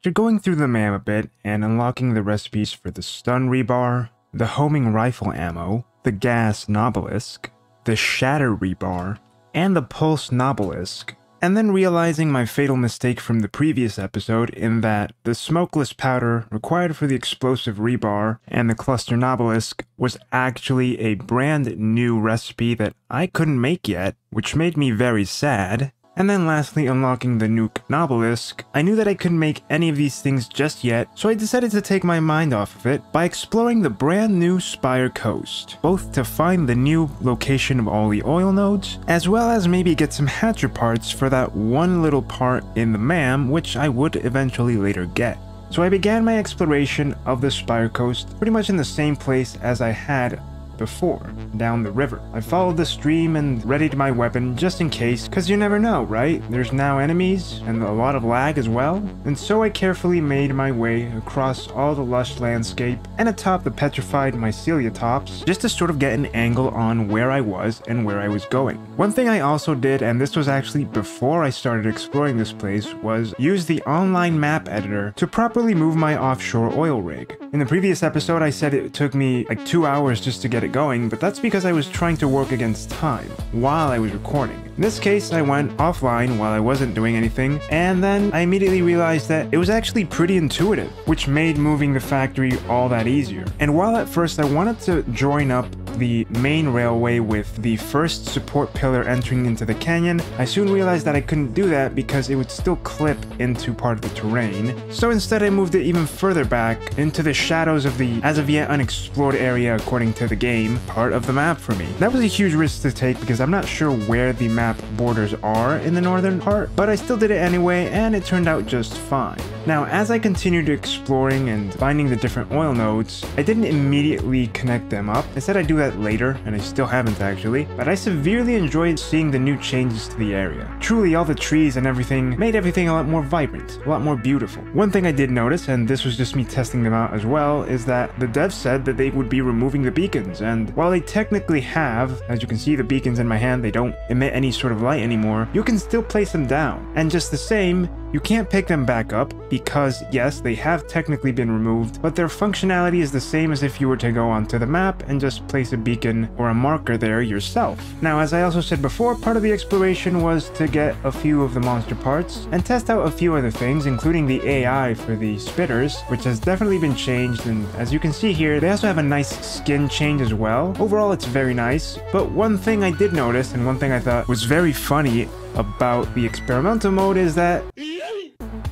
After going through the MAM a bit and unlocking the recipes for the stun rebar, the homing rifle ammo, the gas Nobelisk, the shatter rebar, and the pulse Nobelisk, and then realizing my fatal mistake from the previous episode in that the smokeless powder required for the explosive rebar and the cluster Nobelisk was actually a brand new recipe that I couldn't make yet, which made me very sad. And then lastly, unlocking the nuke Nobelisk, I knew that I couldn't make any of these things just yet, so I decided to take my mind off of it by exploring the brand new Spire coast, both to find the new location of all the oil nodes, as well as maybe get some hatcher parts for that one little part in the MAM, which I would eventually later get. So I began my exploration of the Spire coast pretty much in the same place as I had before, down the river. I followed the stream and readied my weapon just in case, cause you never know, right? There's now enemies and a lot of lag as well. And so I carefully made my way across all the lush landscape and atop the petrified mycelia tops just to sort of get an angle on where I was and where I was going. One thing I also did, and this was actually before I started exploring this place, was use the online map editor to properly move my offshore oil rig. In the previous episode I said it took me like 2 hours just to get it going, but that's because I was trying to work against time while I was recording. In this case, I went offline while I wasn't doing anything, and then I immediately realized that it was actually pretty intuitive, which made moving the factory all that easier. And while at first I wanted to join up the main railway with the first support pillar entering into the canyon, I soon realized that I couldn't do that because it would still clip into part of the terrain. So instead I moved it even further back into the shadows of the as of yet unexplored area according to the game part of the map for me. That was a huge risk to take because I'm not sure where the map borders are in the northern part, but I still did it anyway and it turned out just fine. Now as I continued exploring and finding the different oil nodes, I didn't immediately connect them up. I said I'd do that later, and I still haven't actually, but I severely enjoyed seeing the new changes to the area. Truly, all the trees and everything made everything a lot more vibrant, a lot more beautiful. One thing I did notice, and this was just me testing them out as well, is that the devs said that they would be removing the beacons, and while they technically have, as you can see the beacons in my hand, they don't emit any sort of light anymore, you can still place them down. And just the same, you can't pick them back up because, yes, they have technically been removed, but their functionality is the same as if you were to go onto the map and just place a beacon or a marker there yourself. Now, as I also said before, part of the exploration was to get a few of the monster parts and test out a few other things, including the AI for the spitters, which has definitely been changed, and as you can see here, they also have a nice skin change as well. Overall, it's very nice, but one thing I did notice, and one thing I thought was very funny about the experimental mode is that,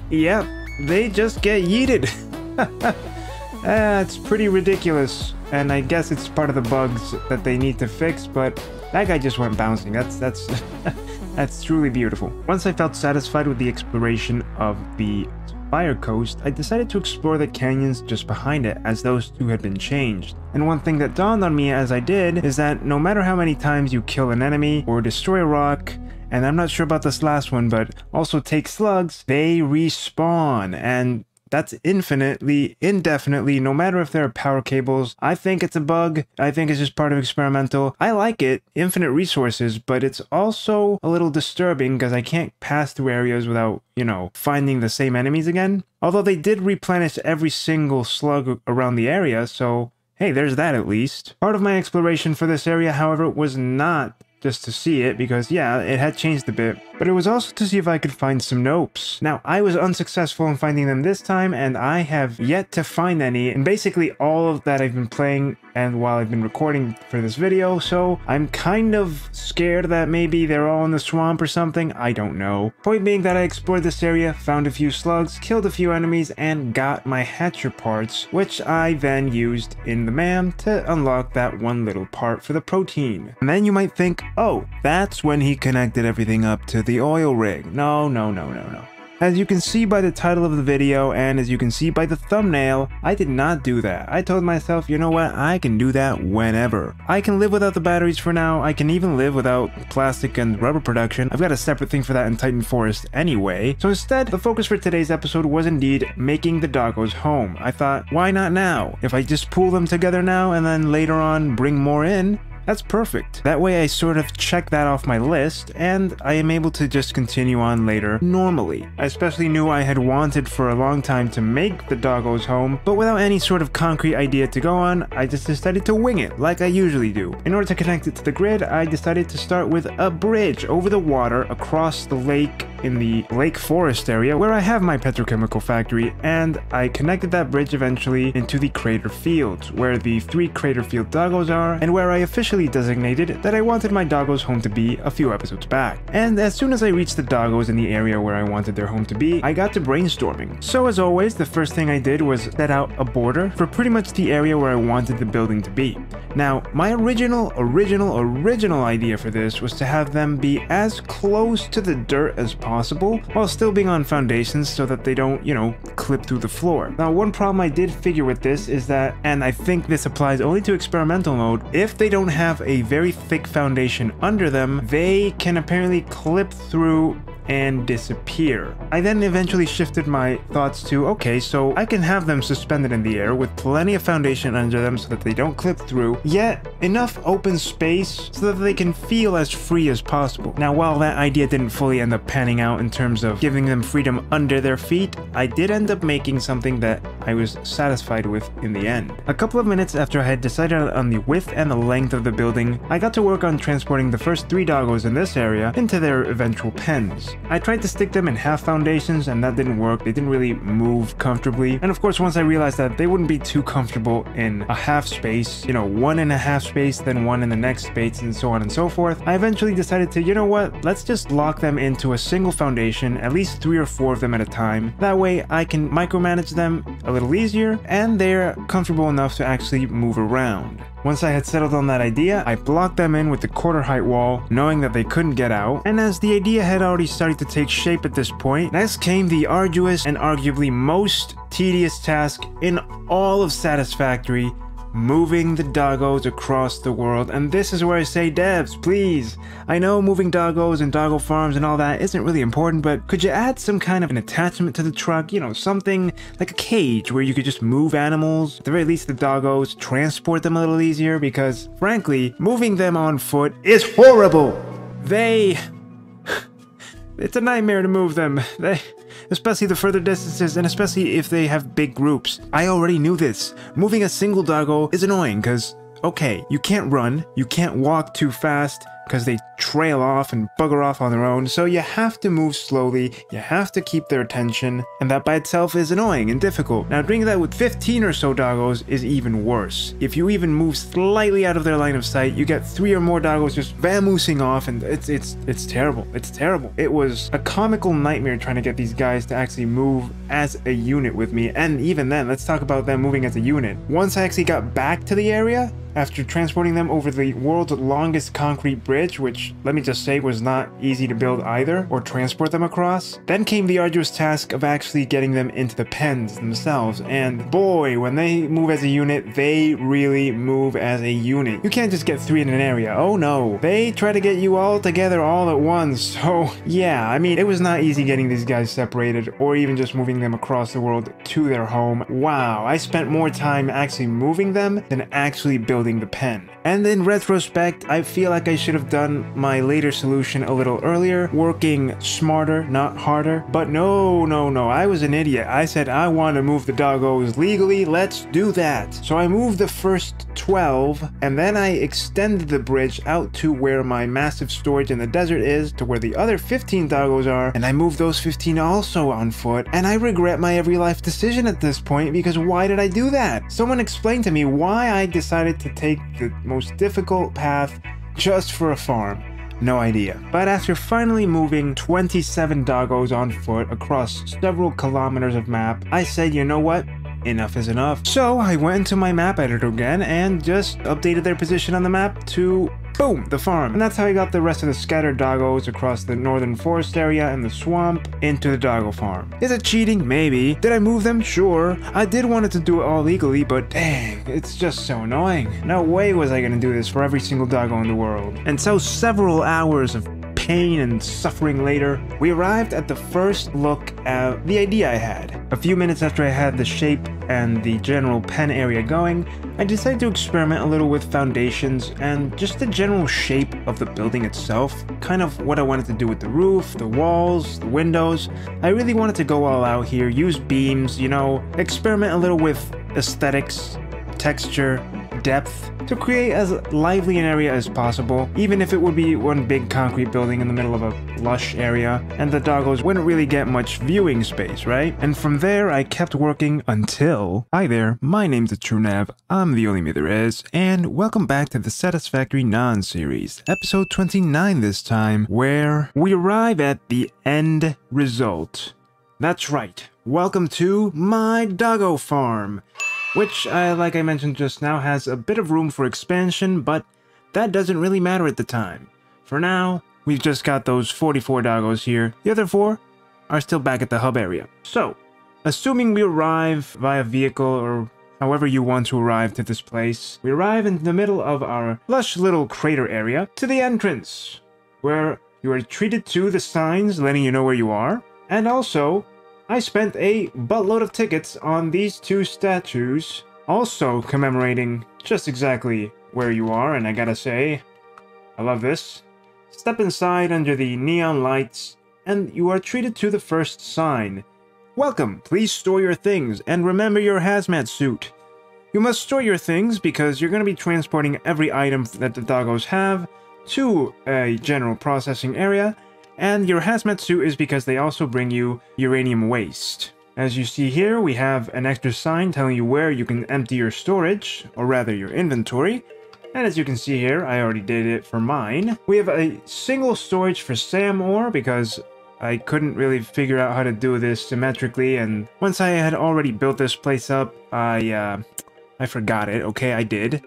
yep, they just get yeeted. It's pretty ridiculous, and I guess it's part of the bugs that they need to fix, but that guy just went bouncing. That's that's truly beautiful. Once I felt satisfied with the exploration of the Spire coast, I decided to explore the canyons just behind it, as those two had been changed. And one thing that dawned on me as I did is that no matter how many times you kill an enemy or destroy a rock, and I'm not sure about this last one, but also take slugs, they respawn, and that's indefinitely, no matter if there are power cables. I think it's a bug. I think it's just part of experimental. I like it, infinite resources, but it's also a little disturbing because I can't pass through areas without, you know, finding the same enemies again. Although they did replenish every single slug around the area, so hey, there's that at least. Part of my exploration for this area, however, was not just to see it, because yeah, it had changed a bit, but it was also to see if I could find some nopes. Now, I was unsuccessful in finding them this time, and I have yet to find any in basically all of that I've been playing and while I've been recording for this video, so I'm kind of scared that maybe they're all in the swamp or something. I don't know. Point being that I explored this area, found a few slugs, killed a few enemies, and got my hatcher parts, which I then used in the MAM to unlock that one little part for the protein. And then you might think, oh, that's when he connected everything up to the oil rig. No. As you can see by the title of the video, and as you can see by the thumbnail, I did not do that. I told myself, you know what, I can do that whenever. I can live without the batteries for now. I can even live without plastic and rubber production. I've got a separate thing for that in Titan Forest anyway. So instead, the focus for today's episode was indeed making the Doggos Home. I thought, why not now? If I just pool them together now and then later on bring more in, That's perfect. That way I sort of check that off my list, and I am able to just continue on later normally. I especially knew I had wanted for a long time to make the Doggos Home, but without any sort of concrete idea to go on, I just decided to wing it, like I usually do. In order to connect it to the grid, I decided to start with a bridge over the water across the lake in the Lake Forest area where I have my petrochemical factory, and I connected that bridge eventually into the Crater Fields, where the 3 Crater Field doggos are, and where I officially designated that I wanted my Doggos home to be a few episodes back. And as soon as I reached the doggos in the area where I wanted their home to be, I got to brainstorming. So as always, the first thing I did was set out a border for pretty much the area where I wanted the building to be. Now, my original idea for this was to have them be as close to the dirt as possible while still being on foundations so that they don't, you know, clip through the floor. Now, one problem I did figure with this is that, and I think this applies only to experimental mode, if they don't have a very thick foundation under them, they can apparently clip through and disappear. I then eventually shifted my thoughts to, okay, so I can have them suspended in the air with plenty of foundation under them so that they don't clip through, yet enough open space so that they can feel as free as possible. Now, while that idea didn't fully end up panning out in terms of giving them freedom under their feet, I did end up making something that I was satisfied with in the end. A couple of minutes after I had decided on the width and the length of the building, I got to work on transporting the first 3 doggos in this area into their eventual pens. I tried to stick them in half foundations, and that didn't work. They didn't really move comfortably. And of course, once I realized that they wouldn't be too comfortable in a half space, you know, 1 in a half space, then 1 in the next space, and so on and so forth, I eventually decided to, you know what, let's just lock them into a single foundation, at least 3 or 4 of them at a time. That way I can micromanage them a little easier, and they're comfortable enough to actually move around. Once I had settled on that idea, I blocked them in with the quarter height wall, knowing that they couldn't get out, and as the idea had already started to take shape at this point, next came the arduous and arguably most tedious task in all of Satisfactory: moving the doggos across the world. And this is where I say, devs, please, I know moving doggos and doggo farms and all that isn't really important, but could you add some kind of an attachment to the truck, you know, something like a cage where you could just move animals, at the very least the doggos, transport them a little easier, because frankly, moving them on foot is horrible. It's a nightmare to move them. Especially the further distances, and especially if they have big groups. I already knew this. Moving a single doggo is annoying because, okay, you can't run, you can't walk too fast because they trail off and bugger off on their own, so you have to move slowly, you have to keep their attention, and that by itself is annoying and difficult. Now, doing that with 15 or so doggos is even worse. If you even move slightly out of their line of sight, you get 3 or more doggos just vamoosing off, and it's terrible. It's terrible. It was a comical nightmare trying to get these guys to actually move as a unit with me, and even then, let's talk about them moving as a unit. Once I actually got back to the area, after transporting them over the world's longest concrete bridge, which, let me just say, was not easy to build either, or transport them across, then came the arduous task of actually getting them into the pens themselves, and boy, when they move as a unit, they really move as a unit. You can't just get 3 in an area, oh no. They try to get you all together all at once, so yeah, I mean, it was not easy getting these guys separated, or even just moving them across the world to their home. Wow, I spent more time actually moving them than actually building the pen. And in retrospect, I feel like I should have done my later solution a little earlier, working smarter, not harder. But no, I was an idiot. I said I want to move the doggos legally, let's do that. So I moved the first 12, and then I extended the bridge out to where my massive storage in the desert is, to where the other 15 doggos are, and I moved those 15 also on foot, and I regret my every life decision at this point, because why did I do that? Someone explain to me why I decided to take the most difficult path just for a farm. No idea. But after finally moving 27 doggos on foot across several kilometers of map, I said, you know what? Enough is enough. So I went into my map editor again and just updated their position on the map to, boom, the farm. And that's how I got the rest of the scattered doggos across the northern forest area and the swamp into the doggo farm. Is it cheating? Maybe. Did I move them? Sure. I did want it to do it all legally, but dang, it's just so annoying. No way was I gonna do this for every single doggo in the world. And so several hours of pain and suffering later, we arrived at the first look at the idea I had. A few minutes after I had the shape and the general pen area going, I decided to experiment a little with foundations and just the general shape of the building itself, kind of what I wanted to do with the roof, the walls, the windows. I really wanted to go all out here, use beams, you know, experiment a little with aesthetics, texture, depth, to create as lively an area as possible, even if it would be one big concrete building in the middle of a lush area, and the doggos wouldn't really get much viewing space, right? And from there, I kept working until... Hi there, my name's TheTrueNev, I'm the only me there is, and welcome back to the Satisfactory non-series, episode 29 this time, where we arrive at the end result. That's right, welcome to my Doggo Farm, which, like I mentioned just now, has a bit of room for expansion, but that doesn't really matter at the time. For now, we've just got those 44 doggos here. The other 4 are still back at the hub area. So, assuming we arrive via vehicle or however you want to arrive to this place, we arrive in the middle of our lush little crater area to the entrance, where you are treated to the signs letting you know where you are, and also I spent a buttload of tickets on these 2 statues, also commemorating just exactly where you are, and I gotta say, I love this. Step inside under the neon lights, and you are treated to the first sign. Welcome, please store your things, and remember your hazmat suit. You must store your things because you're going to be transporting every item that the doggos have to a general processing area, and your hazmat suit is because they also bring you uranium waste. As you see here, we have an extra sign telling you where you can empty your storage, or rather your inventory. And as you can see here, I already did it for mine. We have a single storage for SAM ore because I couldn't really figure out how to do this symmetrically, and once I had already built this place up, I forgot it. Okay, I did.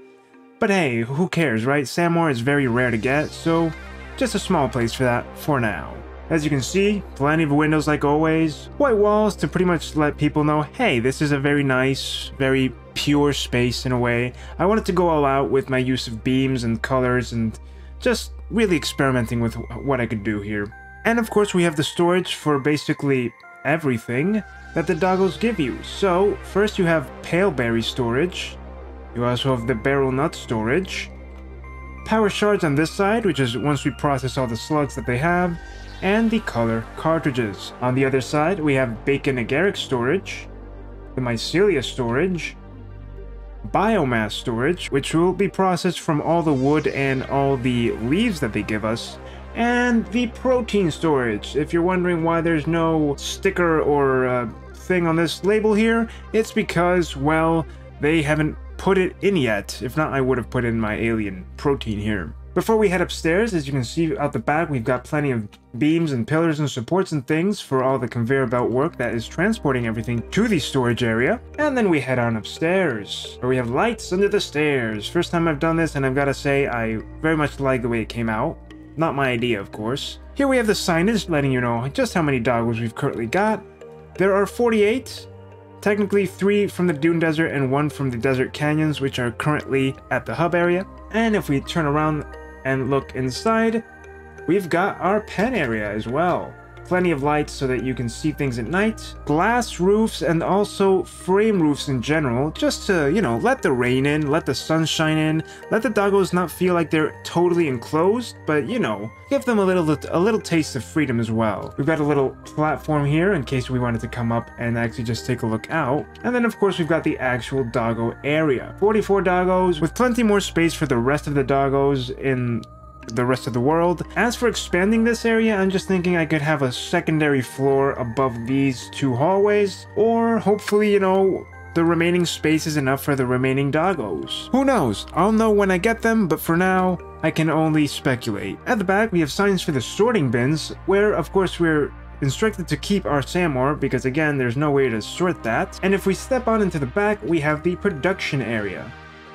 But hey, who cares, right? SAM ore is very rare to get, so just a small place for that for now. As you can see, plenty of windows like always, white walls to pretty much let people know, hey, this is a very nice, very pure space in a way. I wanted to go all out with my use of beams and colors and just really experimenting with what I could do here. And of course we have the storage for basically everything that the doggos give you. So first you have pale berry storage, you also have the barrel nut storage, power shards on this side, which is once we process all the slugs that they have, and the color cartridges. On the other side, we have bacon agaric storage, the mycelia storage, biomass storage, which will be processed from all the wood and all the leaves that they give us, and the protein storage. If you're wondering why there's no sticker or thing on this label here, it's because, well, they haven't put it in yet. If not, I would have put in my alien protein here. Before we head upstairs, as you can see out the back, we've got plenty of beams and pillars and supports and things for all the conveyor belt work that is transporting everything to the storage area. And then we head on upstairs, where we have lights under the stairs. First time I've done this, and I've got to say, I very much like the way it came out. Not my idea, of course. Here we have the signage letting you know just how many doggos we've currently got. There are 48. Technically 3 from the Dune Desert and 1 from the Desert Canyons, which are currently at the hub area. And if we turn around and look inside, we've got our pen area as well. Plenty of lights so that you can see things at night. Glass roofs and also frame roofs in general, just to, you know, let the rain in, let the sunshine in, let the doggos not feel like they're totally enclosed, but, you know, give them a little taste of freedom as well. We've got a little platform here in case we wanted to come up and actually just take a look out. And then, of course, we've got the actual doggo area. 44 doggos with plenty more space for the rest of the doggos in the rest of the world. As for expanding this area, I'm just thinking I could have a secondary floor above these 2 hallways, or hopefully, you know, the remaining space is enough for the remaining doggos. Who knows? I'll know when I get them, but for now, I can only speculate. At the back, we have signs for the sorting bins, where, of course, we're instructed to keep our SAM ore because, again, there's no way to sort that. And if we step on into the back, we have the production area.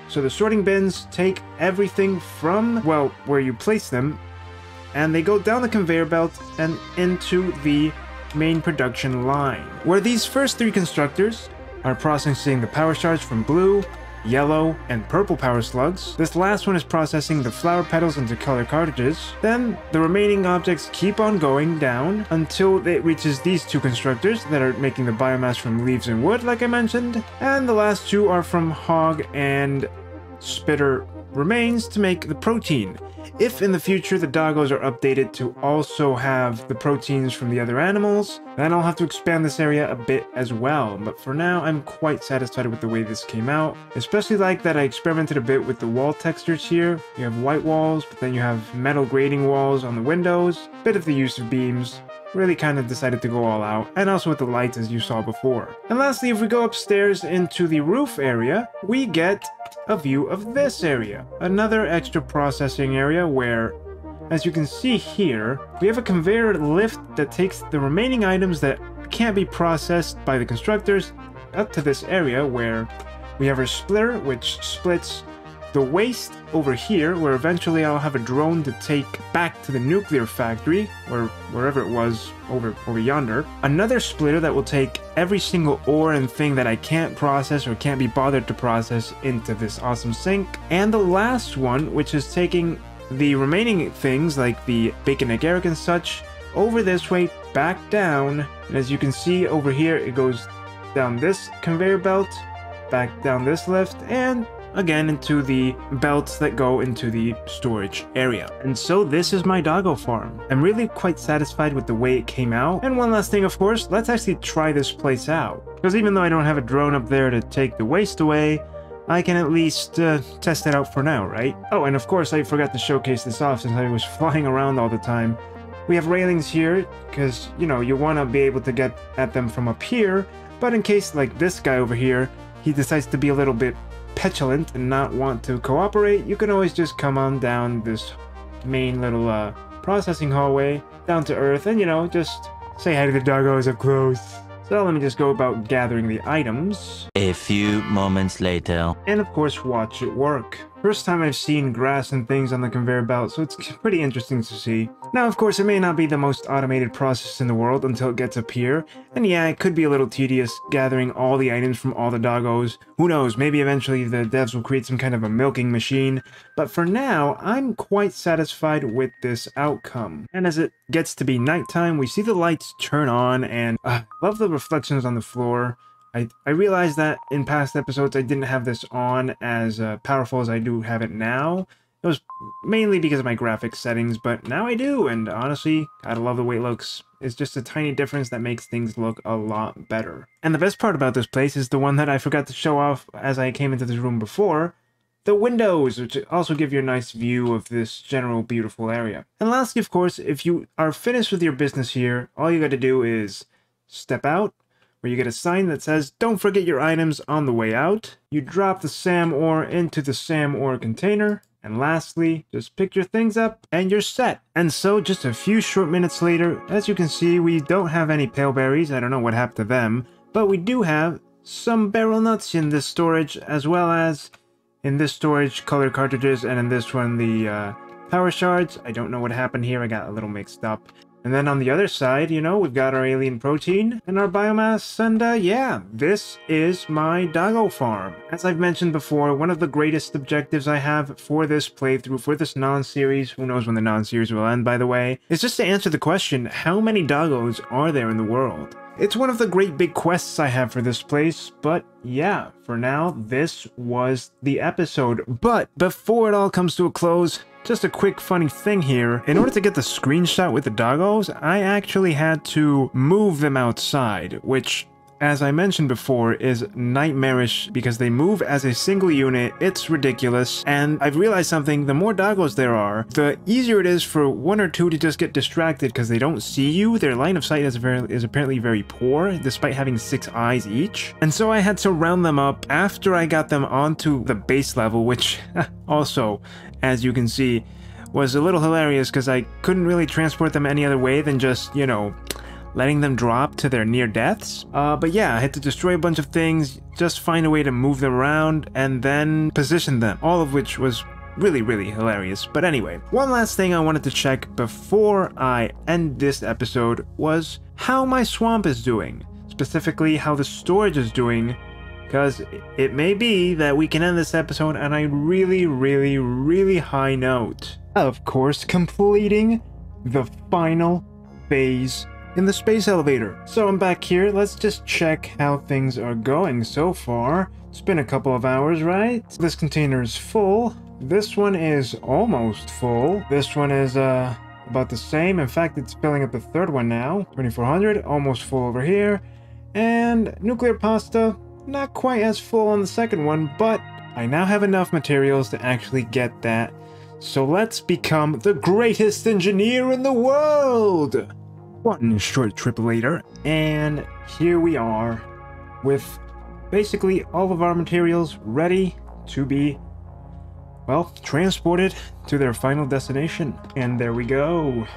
So the sorting bins take everything from, well, where you place them, and they go down the conveyor belt and into the main production line, where these first 3 constructors are processing the power shards from blue, yellow, and purple power slugs. This last one is processing the flower petals into color cartridges. Then the remaining objects keep on going down until it reaches these two constructors that are making the biomass from leaves and wood, like I mentioned. And the last two are from hog and spitter remains to make the protein. If in the future the doggos are updated to also have the proteins from the other animals, then I'll have to expand this area a bit as well. But for now, I'm quite satisfied with the way this came out. Especially like that I experimented a bit with the wall textures here. You have white walls, but then you have metal grating walls on the windows. Bit of the use of beams. Really kind of decided to go all out, and also with the lights as you saw before. And lastly, if we go upstairs into the roof area, we get a view of this area. Another extra processing area where, as you can see here, we have a conveyor lift that takes the remaining items that can't be processed by the constructors up to this area where we have our splitter, which splits the waste over here, where eventually I'll have a drone to take back to the nuclear factory, or wherever it was over yonder. Another splitter that will take every single ore and thing that I can't process or can't be bothered to process into this awesome sink. And the last one, which is taking the remaining things like the bacon agaric and such over this way back down. And as you can see over here, it goes down this conveyor belt, back down this lift, and again into the belts that go into the storage area. And so this is my doggo farm. I'm really quite satisfied with the way it came out. And one last thing, of course, let's actually try this place out. Because even though I don't have a drone up there to take the waste away, I can at least test it out for now, right? Oh, and of course I forgot to showcase this off since I was flying around all the time. We have railings here because, you know, you want to be able to get at them from up here. But in case, like this guy over here, he decides to be a little bit petulant and not want to cooperate, you can always just come on down this main little processing hallway down to earth and, you know, just say hi to the doggos up close. So let me just go about gathering the items. A few moments later. And of course watch it work. First time I've seen grass and things on the conveyor belt, so it's pretty interesting to see. Now of course it may not be the most automated process in the world until it gets up here, and yeah, it could be a little tedious gathering all the items from all the doggos. Who knows, maybe eventually the devs will create some kind of a milking machine, but for now, I'm quite satisfied with this outcome. And as it gets to be nighttime, we see the lights turn on, and love the reflections on the floor. I realized that in past episodes I didn't have this on as powerful as I do have it now. It was mainly because of my graphics settings, but now I do, and honestly, I love the way it looks. It's just a tiny difference that makes things look a lot better. And the best part about this place is the one that I forgot to show off as I came into this room before, the windows, which also give you a nice view of this general beautiful area. And lastly, of course, if you are finished with your business here, all you gotta do is step out, where you get a sign that says, "Don't forget your items on the way out." You drop the SAM ore into the SAM ore container. And lastly, just pick your things up and you're set. And so just a few short minutes later, as you can see, we don't have any pale berries. I don't know what happened to them, but we do have some barrel nuts in this storage, as well as in this storage, color cartridges, and in this one, the power shards. I don't know what happened here. I got a little mixed up. And then on the other side, you know, we've got our alien protein and our biomass, and yeah, this is my doggo farm. As I've mentioned before, one of the greatest objectives I have for this playthrough, for this non-series, who knows when the non-series will end, by the way, is just to answer the question, how many doggos are there in the world? It's one of the great big quests I have for this place, but yeah, for now, this was the episode. But before it all comes to a close, just a quick funny thing here. In order to get the screenshot with the doggos, I actually had to move them outside, which, as I mentioned before, is nightmarish because they move as a single unit. It's ridiculous. And I've realized something, the more doggos there are, the easier it is for one or two to just get distracted because they don't see you. Their line of sight is apparently very poor, despite having 6 eyes each. And so I had to round them up after I got them onto the base level, which also, as you can see, was a little hilarious because I couldn't really transport them any other way than just, you know, letting them drop to their near deaths. But yeah, I had to destroy a bunch of things, just find a way to move them around, and then position them, all of which was really, really hilarious. But anyway, one last thing I wanted to check before I end this episode was how my swamp is doing, specifically how the storage is doing because it may be that we can end this episode on a really, really, really high note. Of course, completing the final phase in the space elevator. So I'm back here. Let's just check how things are going so far. It's been a couple of hours, right? This container is full. This one is almost full. This one is about the same. In fact, it's filling up the third one now. 2400, almost full over here. And nuclear pasta, not quite as full on the second one, but I now have enough materials to actually get that. So let's become the greatest engineer in the world! One short trip later, and here we are with basically all of our materials ready to be, well, transported to their final destination. And there we go.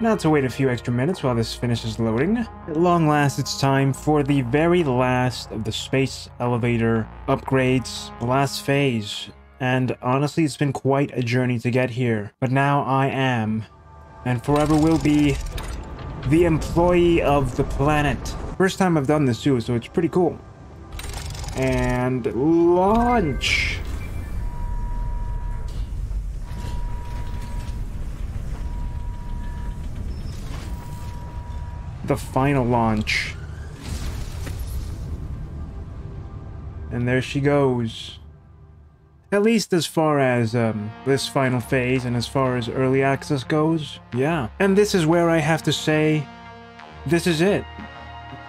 Now to wait a few extra minutes while this finishes loading. At long last, it's time for the very last of the space elevator upgrades, the last phase. And honestly, it's been quite a journey to get here. But now I am, and forever will be, the employee of the planet. First time I've done this too, so it's pretty cool. And launch! The final launch. And there she goes. At least as far as this final phase and as far as early access goes, yeah. And this is where I have to say, this is it.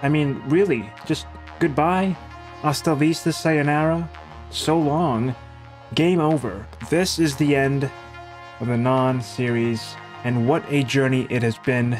I mean, really, just goodbye. Hasta vista, sayonara. So long. Game over. This is the end of the non-series, and what a journey it has been.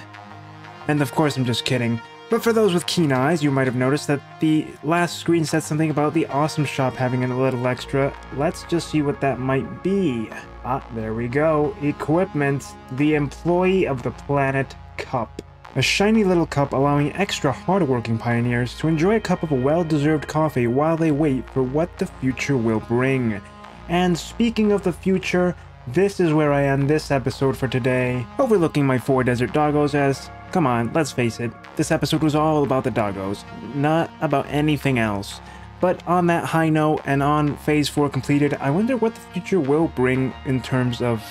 And of course, I'm just kidding. But for those with keen eyes, you might have noticed that the last screen said something about the Awesome Shop having a little extra. Let's just see what that might be. Ah, there we go. Equipment. The Employee of the Planet Cup. A shiny little cup allowing extra hardworking pioneers to enjoy a cup of well-deserved coffee while they wait for what the future will bring. And speaking of the future, this is where I end this episode for today, overlooking my 4 desert doggos as, come on, let's face it, this episode was all about the doggos, not about anything else. But on that high note and on Phase 4 completed, I wonder what the future will bring in terms of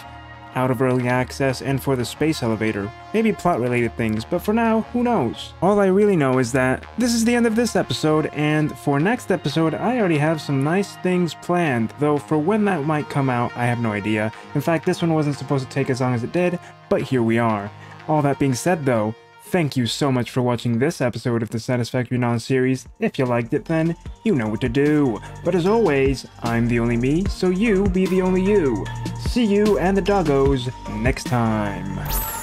out of early access and for the space elevator. Maybe plot related things, but for now, who knows? All I really know is that this is the end of this episode, and for next episode, I already have some nice things planned, though for when that might come out, I have no idea. In fact, this one wasn't supposed to take as long as it did, but here we are. All that being said though, thank you so much for watching this episode of the Satisfactory non-series. If you liked it then, you know what to do. But as always, I'm the only me, so you be the only you. See you and the doggos next time.